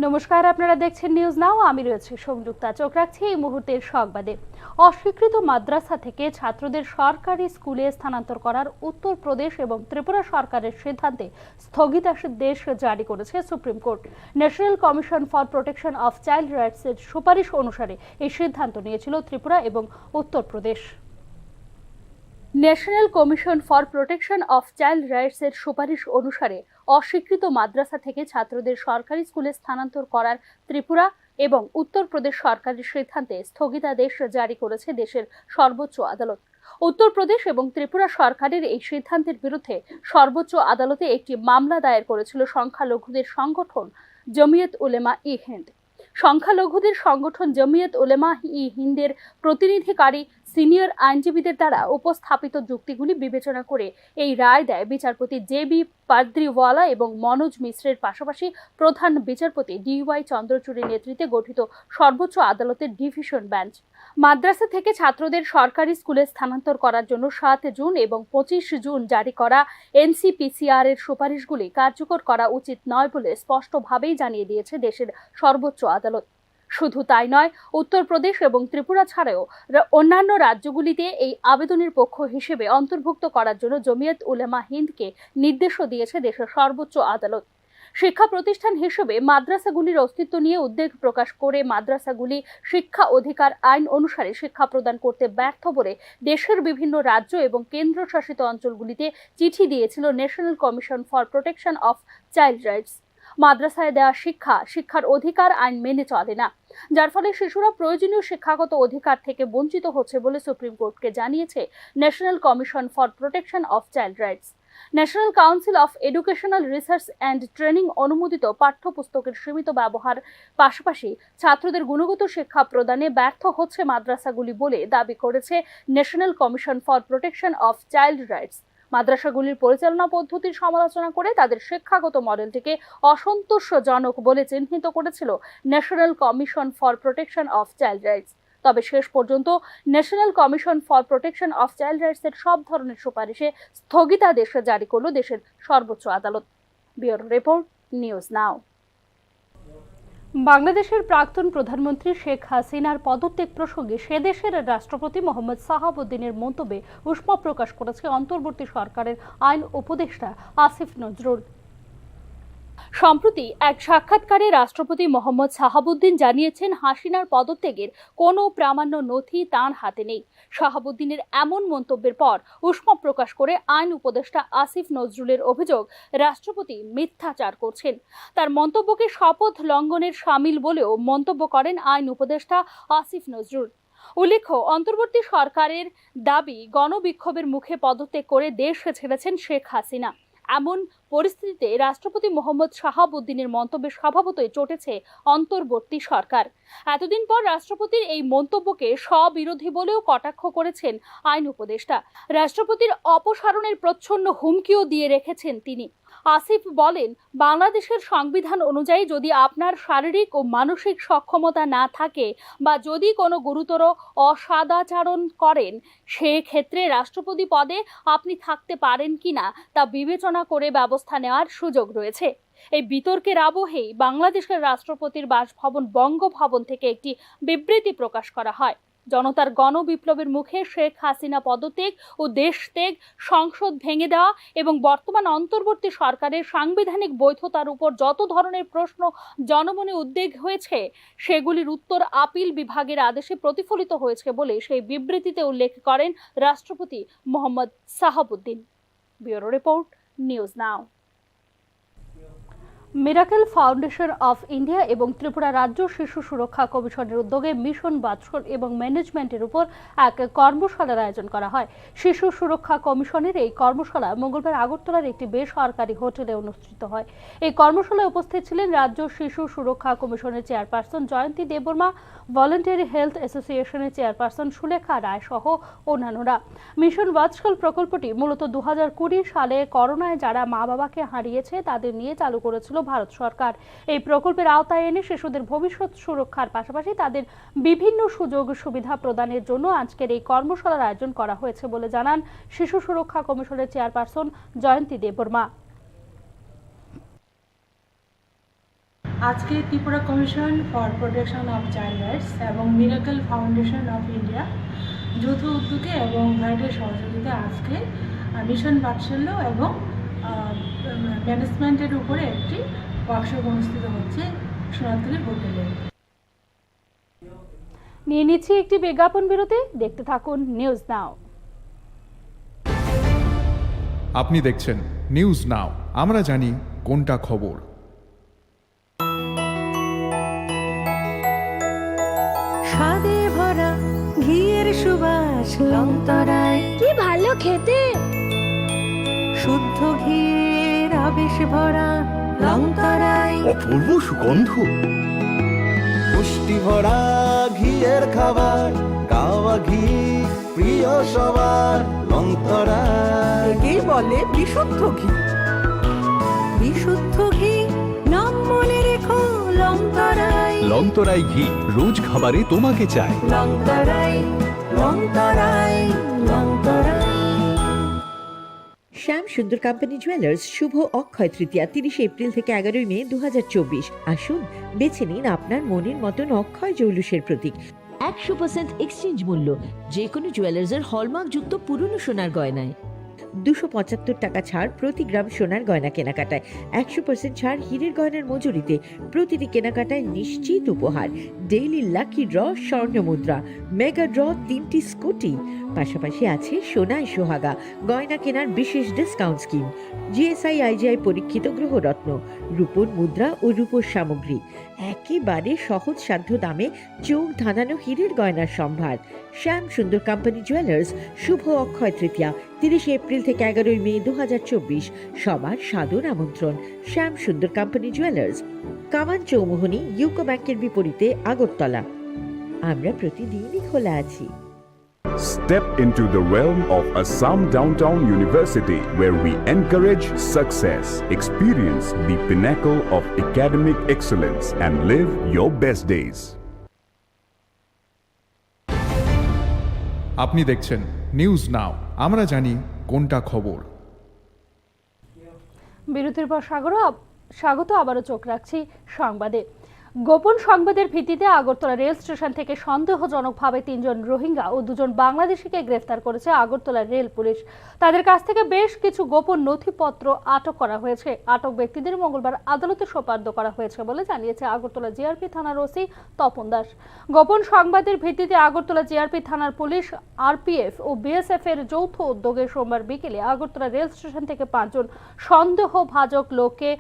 নমস্কার, আপনারা দেখছেন নিউজ নাও। আমি রয়েছে সংযুক্তা। চোখ রাখছি এই মুহূর্তের সংবাদে। অস্বীকৃত মাদ্রাসা থেকে ছাত্রদের সরকারি স্কুলে স্থানান্তর করার উত্তরপ্রদেশ এবং ত্রিপুরা সরকারের সিদ্ধান্তে স্থগিতাদেশ জারি করেছে supreme court. National commission for protection of child রাইটসের সুপারিশ অনুসারে এই সিদ্ধান্ত নিয়েছিল ত্রিপুরা এবং Uttar Pradesh. National commission for protection of child রাইটসের সুপারিশ অনুসারে অস্বীকৃত মাদ্রাসা থেকে ছাত্রদের সরকারি স্কুলে স্থানান্তর করার ত্রিপুরা এবং উত্তরপ্রদেশ সরকারের সিদ্ধান্তে স্থগিতাদেশ জারি করেছে দেশের সর্বোচ্চ আদালত। উত্তরপ্রদেশ এবং ত্রিপুরা সরকারের এই সিদ্ধান্তের বিরুদ্ধে সর্বোচ্চ আদালতে একটি মামলা দায়ের করেছিল সংখ্যালঘুদের সংগঠন জমিয়ত উলেমা-ই-হিন্দ। সংখ্যালঘুদের সংগঠন জমিয়ত উলেমা-ই-হিন্দের প্রতিনিধিকারী সিনিয়র আইনজীবীদের দ্বারা উপস্থাপিত যুক্তিগুলি বিবেচনা করে এই রায় দেয় বিচারপতি জে.বি. পাদ্রিওয়ালা এবং মনোজ মিশ্রের পাশাপাশি প্রধান বিচারপতি ডি.ওয়াই. চন্দ্রচূড়ের নেতৃত্বে গঠিত সর্বোচ্চ আদালতের ডিভিশন বেঞ্চ। মাদ্রাসা থেকে ছাত্রদের সরকারি স্কুলে স্থানান্তর করার জন্য 7 জুন এবং 25 জুন জারি করা এনসিপিসিআর এর সুপারিশগুলি কার্যকর করা উচিত নয় বলে স্পষ্টভাবেই জানিয়ে দিয়েছে দেশের সর্বোচ্চ আদালত। শুধু তাই নয়, উত্তরপ্রদেশ এবং ত্রিপুরা ছাড়াও অন্যান্য রাজ্যগুলিতে এই আবেদনের পক্ষ হিসেবে অন্তর্ভুক্ত করার জন্য জমিয়ত উলেমা-হিন্দকে নির্দেশও দিয়েছে দেশের সর্বোচ্চ আদালত। শিক্ষা প্রতিষ্ঠান হিসেবে মাদ্রাসাগুলির অস্তিত্ব নিয়ে উদ্বেগ প্রকাশ করে মাদ্রাসাগুলি শিক্ষা অধিকার আইন অনুসারে শিক্ষা প্রদান করতে ব্যর্থ বলে দেশের বিভিন্ন রাজ্য এবং কেন্দ্রশাসিত অঞ্চলগুলিতে চিঠি দিয়েছিল national commission for protection of child rights. মাদ্রাসায় দেওয়া শিক্ষার অধিকার আইন মেনে চলে না, যার ফলে শিশুরা প্রয়োজনীয় শিক্ষাগত অধিকার থেকে বঞ্চিত হচ্ছে বলে সুপ্রিম কোর্টকে জানিয়েছে national commission for protection of child rights. National council of educational research and training অনুমোদিত পাঠ্যপুস্তকের সীমিত ব্যবহার পাশাপাশি ছাত্রদের গুণগত শিক্ষা প্রদানে ব্যর্থ হচ্ছে মাদ্রাসাগুলি বলে দাবি করেছে national commission for protection of child rights. মাদ্রাসাগুলির পরিচালনা পদ্ধতির সমালোচনা করে তাদের শিক্ষাগত মডেলটিকে অসন্তোষজনক বলে চিহ্নিত করেছিল national commission for protection of child rights. তবে শেষ পর্যন্ত national commission for protection of child রাইটসের সব ধরনের সুপারিশে স্থগিতাদেশ জারি করল দেশের সর্বোচ্চ আদালত। Bureau report, news now. বাংলাদেশের প্রাক্তন প্রধানমন্ত্রী শেখ হাসিনার পদত্যাগ প্রসঙ্গে সে দেশের রাষ্ট্রপতি মোহাম্মদ সাহাবুদ্দিনের মন্তব্যে উষ্মা প্রকাশ করেছে অন্তর্বর্তী সরকারের আইন উপদেষ্টা আসিফ নজরুল। সম্প্রতি এক সাক্ষাৎকারে রাষ্ট্রপতি মোহাম্মদ সাহাবুদ্দিন জানিয়েছেন, হাসিনার পদত্যাগের কোনো প্রামাণ্য নথি তাঁর হাতে নেই। সাহাবুদ্দিনের এমন মন্তব্যের পর উষ্মা প্রকাশ করে আইন উপদেষ্টা আসিফ নজরুলের অভিযোগ, রাষ্ট্রপতি মিথ্যাচার করছেন। তার মন্তব্যকে শপথ লঙ্ঘনের শামিল বলেও মন্তব্য করেন আইন উপদেষ্টা আসিফ নজরুল। উল্লেখ্য, অন্তর্বর্তী সরকারের দাবি গণবিক্ষোভের মুখে পদত্যাগ করে দেশ ছেড়েছেন শেখ হাসিনা। এমন পরিস্থিতিতে রাষ্ট্রপতি মোহাম্মদ সাহাবুদ্দিনের মন্তব্যে স্বভাবতই চটেছে অন্তর্বর্তী সরকার। এতদিন পর রাষ্ট্রপতির এই মন্তব্যকে স্ববিরোধী বলেও কটাক্ষ করেছেন আইন উপদেষ্টা। রাষ্ট্রপতির অপসারণের প্রচ্ছন্ন হুমকিও দিয়ে রেখেছেন তিনি। আসিফ বলেন, বাংলাদেশের সংবিধান অনুযায়ী যদি আপনার শারীরিক ও মানসিক সক্ষমতা না থাকে বা যদি কোনো গুরুতর অসদাচরণ করেন, সেক্ষেত্রে রাষ্ট্রপতি পদে আপনি থাকতে পারেন কিনা তা বিবেচনা করে ব্যবস্থা নেওয়ার সুযোগ রয়েছে। এই বিতর্কের আবহেই বাংলাদেশের রাষ্ট্রপতির বাসভবন বঙ্গভবন থেকে একটি বিবৃতি প্রকাশ করা হয়। জনতার গণবিপ্লবের মুখে শেখ হাসিনা পদত্যাগ ও দেশত্যাগ, সংসদ ভেঙে দেওয়া এবং বর্তমান অন্তর্বর্তী সরকারের সাংবিধানিক বৈধতার উপর যত ধরনের প্রশ্ন জনমনে উদ্বেগ হয়েছে, সেগুলির উত্তর আপিল বিভাগের আদেশে প্রতিফলিত হয়েছে বলে সেই বিবৃতিতে উল্লেখ করেন রাষ্ট্রপতি Mohammad Sahabuddin. Bureau report, news now. Miracle foundation of India এবং ত্রিপুরা রাজ্য শিশু সুরক্ষা কমিশনের উদ্যোগে মিশন বাৎসল এবং ম্যানেজমেন্টের উপর এক কর্মশালার আয়োজন করা হয়। শিশু সুরক্ষা কমিশনের এই কর্মশালা মঙ্গলবার আগরতলার একটি বেসরকারি হোটেলে অনুষ্ঠিত হয়। এই কর্মশালায় উপস্থিত ছিলেন রাজ্য শিশু সুরক্ষা কমিশনের চেয়ারপারসন জয়ন্তী দেববর্মা, ভলেন্টারি হেলথ অ্যাসোসিয়েশনের চেয়ারপারসন সুলেখা রায় সহ অন্যান্যরা। মিশন বাৎসল প্রকল্পটি মূলত 2020 সালে করোনায় যারা মা বাবাকে হারিয়েছে তাদের নিয়ে চালু করেছিল ভারত সরকার। এই প্রকল্পের আওতায় এনে শিশুদের ভবিষ্যৎ সুরক্ষার পাশাপাশি তাদের বিভিন্ন সুযোগ সুবিধা প্রদানের জন্য আজকের এই কর্মশালার আয়োজন করা হয়েছে বলে জানান শিশু সুরক্ষা কমিশনের চেয়ারপারসন জয়ন্তী দেববর্মা। আজকে Tripura commission for protection of child rights এবং মিরাকল ফাউন্ডেশন অফ ইন্ডিয়া যৌথ উদ্যোগে এবং ভাইটের সহযোগিতায় আজকে মিশন বাৎসল্য এবং ম্যানেজমেন্টের উপরে একটি ওয়ার্কশপ অনুষ্ঠিত হচ্ছে সোনারতলী হোটেলে। নিয়ে নিচ্ছি একটি বিজ্ঞাপন বিরতি, দেখতে থাকুন নিউজ নাও। আপনি দেখছেন নিউজ নাও, আমরা জানি কোনটা খবর। স্বাদে ভরা ঘিয়ের সুবাস লংতরায়, কি ভালো খেতে। শুদ্ধ ঘিয়ের আবেশ ভরা লংতরায়, অপূর্ব সুগন্ধ, পুষ্টি ভরা ঘিয়ের খাবার, গাওয়া ঘি প্রিয় সবার লংতরায়। একেই বলে বিশুদ্ধ ঘি। বিশুদ্ধ ঘি নাম মনে রেখো লংতরায়। লংতরাই ঘি রোজ খাবারে তোমাকে চাই। লংতরায় লংতরায় লংতরায়। শ্যাম সুন্দর কোম্পানি জুয়েলার্স শুভ অক্ষয় তৃতীয়া 30 এপ্রিল থেকে 11 মে 2024। আসুন বেছে নিন আপনার মনের মতন অক্ষয় জৌলুসের প্রতীক। 100% এক্সচেঞ্জ মূল্য যে কোনো জুয়েলার্সের হলমার্ক যুক্ত পুরনো সোনার গয়নায়। 275 টাকা ছাড় প্রতি গ্রাম সোনার গয়না কেনাকাটায়। 100% ছাড় হীরের গয়নার মজুরিতে। প্রতিটি কেনাকাটায় নিশ্চিত উপহার, ডেইলি লাকি ড্র, স্বর্ণ মুদ্রা, মেগা ড্র, 3টি স্কুটি। পাশাপাশি আছে সোনায় সোহাগা গয়না কেনার বিশেষ ডিসকাউন্ট স্কিম, জিএসআই আইজিআই পরীক্ষিত গ্রহরত্ন, রূপোর মুদ্রা ও রূপোর সামগ্রী। একেবারে সহজ সাধ্য দামে চোখ ধাঁধানো হীরের গয়নার সম্ভার। শ্যাম সুন্দর কোম্পানি জুয়েলার্স শুভ অক্ষয় তৃতীয়া 30 এপ্রিল থেকে 11 মে 2024। সবার সাদর আমন্ত্রণ। শ্যাম সুন্দর কোম্পানি জুয়েলার্স, কামান চৌমুহনী, ইউকো ব্যাংকের বিপরীতে, আগরতলা। আমরা প্রতিদিনই খোলা আছি। Step into the realm of Assam Downtown University, where we encourage success, experience the pinnacle of academic excellence, and live your best days. আপনি দেখছেন নিউজ নাও, আমরা জানি কোনটা খবর। বিরতির পর স্বাগত আবারও চোখ রাখছি সংবাদে। গোপন সংবাদের ভিত্তিতে আগরতলা রেল স্টেশন থেকে সন্দেহজনকভাবে 3 জন রোহিঙ্গা ও 2 জন বাংলাদেশিকে গ্রেফতার করেছে আগরতলা রেল পুলিশ। তাদের কাছ থেকে বেশ কিছু গোপন নথিপত্র আটক করা হয়েছে। আটক ব্যক্তিদের মঙ্গলবার আদালতে সোপর্দ করা হয়েছে বলে জানিয়েছে আগরতলা জিআরপি থানার ওসি তপন দাস। গোপন সংবাদের ভিত্তিতে আগরতলা জিআরপি থানার পুলিশ, আরপিএফ ও বিএসএফ এর যৌথ উদ্যোগে সোমবার বিকেলে আগরতলা রেল স্টেশন থেকে 5 জন সন্দেহভাজন লোককে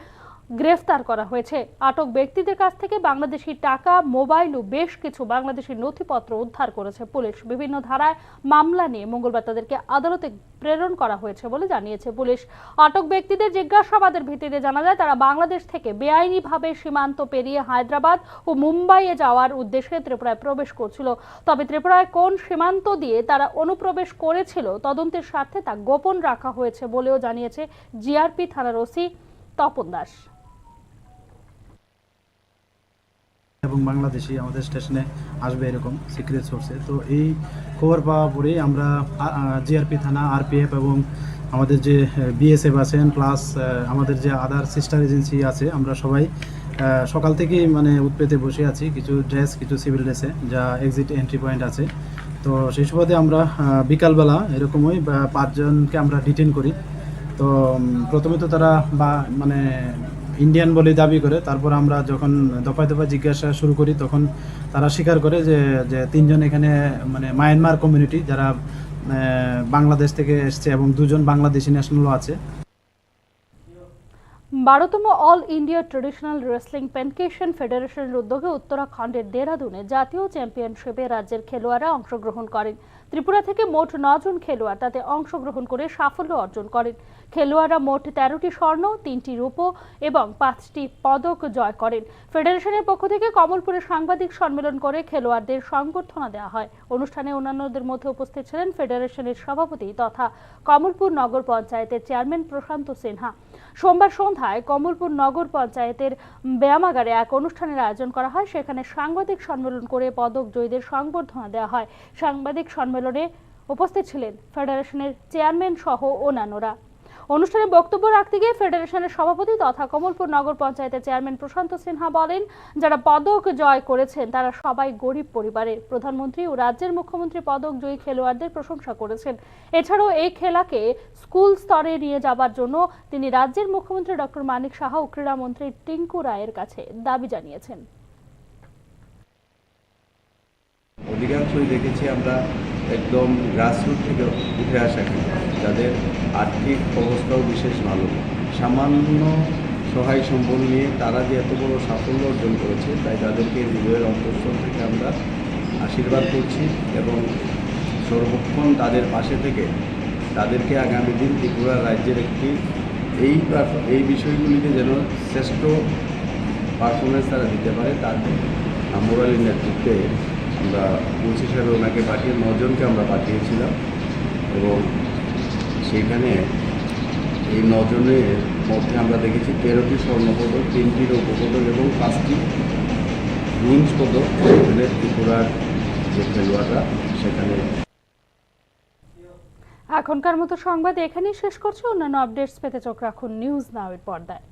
গ্রেফতার করা হয়েছে। আটক ব্যক্তিদের কাছ থেকে বাংলাদেশি টাকা, মোবাইল ও বেশ কিছু বাংলাদেশি নথিপত্র উদ্ধার করেছে পুলিশ। বিভিন্ন ধারায় মামলা নিয়ে মঙ্গলবার তাদেরকে আদালতে প্রেরণ করা হয়েছে বলে জানিয়েছে পুলিশ। আটক ব্যক্তিদের জিজ্ঞাসাবাদের ভিত্তিতে জানা যায় তারা বাংলাদেশ থেকে বেআইনিভাবে সীমান্ত পেরিয়ে হায়দ্রাবাদ ও মুম্বাইয়ে যাওয়ার উদ্দেশ্যে ত্রিপুরায় প্রবেশ করছিল। তবে ত্রিপুরায় কোন সীমান্ত দিয়ে তারা অনুপ্রবেশ করেছিল তদন্তের স্বার্থে তা গোপন রাখা হয়েছে বলেও জানিয়েছে জিআরপি থানার ওসি তপন দাস। এবং বাংলাদেশি আমাদের স্টেশনে আসবে এরকম সিক্রেট সোর্সে। তো এই খবর পাওয়া পরেই আমরা জিআরপি থানা, আরপিএফ এবং আমাদের যে বিএসএফ আছেন প্লাস আমাদের যে আদার সিস্টার এজেন্সি আছে, আমরা সবাই সকাল থেকেই মানে উৎপেতে বসে আছি। কিছু ড্রেস, কিছু সিভিল ড্রেসে, যা এক্সিট এন্ট্রি পয়েন্ট আছে। তো সেই সুবাদে আমরা বিকালবেলা এরকমই 5 জনকে আমরা ডিটেন করি। তো প্রথমে তো তারা মানে ইন্ডিয়ান বলে দাবি করে, তারপর আমরা যখন দফায় দফায় জিজ্ঞাসা শুরু করি তখন তারা স্বীকার করে যে 3 জন এখানে মানে মায়ানমার কমিউনিটি যারা বাংলাদেশ থেকে এসছে এবং 2 জন বাংলাদেশি ন্যাশনালও আছে। 12তম অল ইন্ডিয়া ট্রেডিশনাল রেসলিং পেনকেশন ফেডারেশনের উদ্যোগে উত্তরাখণ্ডের দেহরাদুনে জাতীয় চ্যাম্পিয়নশিপে রাজ্যের খেলোয়াড়রা অংশগ্রহণ করেন। ত্রিপুরা থেকে মোট 9 জন খেলোয়াড় তাতে অংশগ্রহণ করে সাফল্য অর্জন করেন। খেলোয়াড়রা মোট 13টি স্বর্ণ, 3টি রূপো এবং 5টি পদক জয় করেন। ফেডারেশনের পক্ষ থেকে কমলপুরে সাংবাদিক সম্মেলন করে খেলোয়াড়দের সংবর্ধনা দেওয়া হয়। অনুষ্ঠানে অন্যান্যদের মধ্যে উপস্থিত ছিলেন ফেডারেশনের সভাপতি তথা কমলপুর নগর পঞ্চায়েতের চেয়ারম্যান প্রশান্ত সিনহা। সোমবার সন্ধ্যায় কমলপুর নগর পঞ্চায়েতের ব্যায়ামাগারে এক অনুষ্ঠানের আয়োজন করা হয়। সেখানে সাংবাদিক সম্মেলন করে পদক জয়ীদের সংবর্ধনা দেওয়া হয়। সাংবাদিক সম্মেলনে উপস্থিত ছিলেন ফেডারেশনের চেয়ারম্যান সহ অন্যান্যরা। অনুষ্ঠানে বক্তব্য রাখতে গিয়ে ফেডারেশনের সভাপতি তথা কমলপুর নগর পঞ্চায়েতের চেয়ারম্যান প্রশান্ত সিনহা বলেন, যারা পদক জয় করেছেন তারা সবাই গরিব পরিবারের। প্রধানমন্ত্রী ও রাজ্যের মুখ্যমন্ত্রী পদক জয়ী খেলোয়াড়দের প্রশংসা করেছেন। এছাড়াও এই খেলাকে স্কুল স্তরে নিয়ে যাবার জন্য তিনি রাজ্যের মুখ্যমন্ত্রী ডক্টর মানিক সাহা ও ক্রীড়ামন্ত্রী টিঙ্কু রায়ের কাছে দাবি জানিয়েছেন। অধিকাংশই দেখেছি আমরা একদম গ্রাসরুট থেকে উঠে আসা যাদের আর্থিক অবস্থাও বিশেষ ভালো, সামান্য সহায় সম্বল নিয়ে তারা যে এত বড় সাফল্য অর্জন করেছে, তাই তাদেরকে হৃদয়ের অন্তঃস্থল থেকে আমরা আশীর্বাদ করছি এবং সর্বক্ষণ তাদের পাশে থেকে তাদেরকে আগামী দিন ত্রিপুরা রাজ্যের একটি এই বিষয়গুলিতে যেন শ্রেষ্ঠ পারফরমেন্স তারা দিতে পারে, তার মোরালের নেতৃত্বে আমরা কোচ হিসাবে ওনাকে পাঠিয়ে 9 জনকে আমরা পাঠিয়েছিলাম এবং সেইখানে এই 9 জনের মধ্যে আমরা দেখেছি 13টি স্বর্ণপদক, 3টি রৌপ্যপদক এবং 5টি ব্রোঞ্জ পদক ত্রিপুরার যে খেলোয়াড়রা সেখানে। এখনকার মতো সংবাদ এখানেই শেষ করছি। অন্যান্য আপডেটস পেতে চোখ রাখুন নিউজ নাও এর পর্দায়।